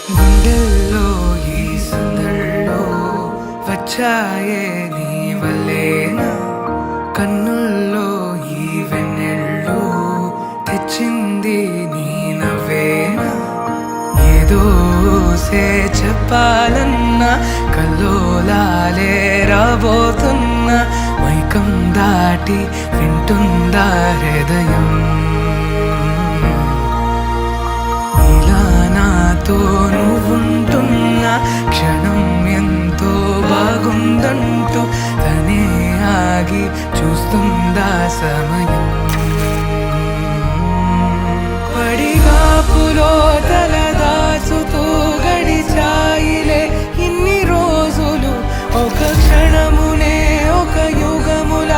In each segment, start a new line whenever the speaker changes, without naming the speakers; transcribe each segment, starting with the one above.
గుండెల్లో ఈ సందల్లో వచ్చాయే నీ వల్లేనా, కన్నుల్లో ఈ వెన్నెళ్ళు తెచ్చింది నీ నవ్వేనా. ఏదో చెప్పాలన్నా కల్లోలాలే రాబోతున్నా, మైకం దాటి వింటుందా హృదయం. ఇలా నాతో నువ్వుంటున్న క్షణం ఎంతో బాగుందంటూ తనే ఆగి చూస్తుందా సమయం. పడిగాపులో తలదాచుతూ గడిచాయిలే ఇన్ని రోజులు, ఒక క్షణమునే ఒక యుగముల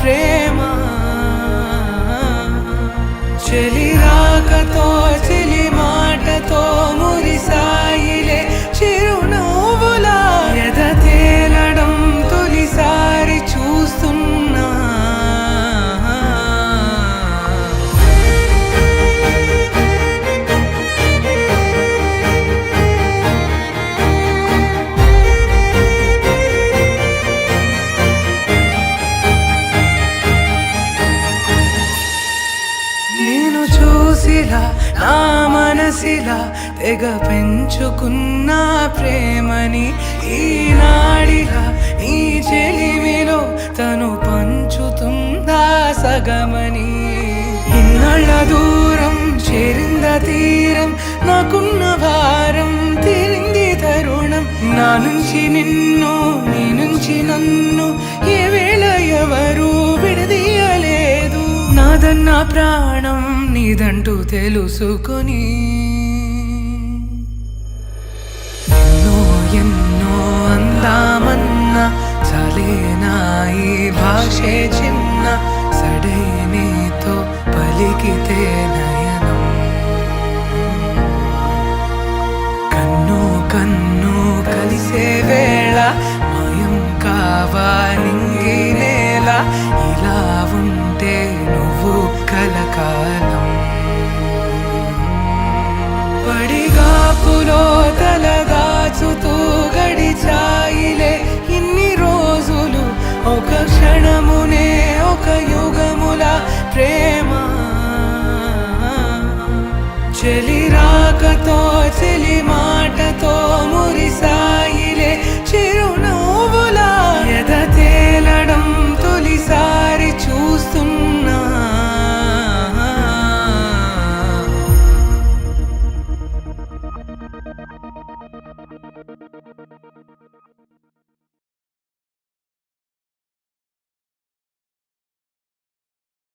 ప్రేమ. చెలి రాకతో చెలి మాటతో మురిసాయిలే చిరునవ్వులా, ఎద తేలడం తొలిసారి చూస్తున్నా. నేను చూసిలా నా మనసిలా తెగ పెంచుకున్న ప్రేమని, ఈనాడిలా ఈ చెలిమిలో తను పంచుతుందా సగమని. ఇన్నాళ్ళ దూరం చేరింద తీరం, నాకున్న భారం తీరింది తరుణం. నా నుంచి నిన్ను నీ నుంచి నన్ను ఏ వేళ ఎవరు విడదీయలేదు. నాదన్న ప్రాణం నీదంటూ తెలుసుకొని ఎన్నో ఎన్నో అందామన్నా చాలేనా ఈ భాషే చిన్న.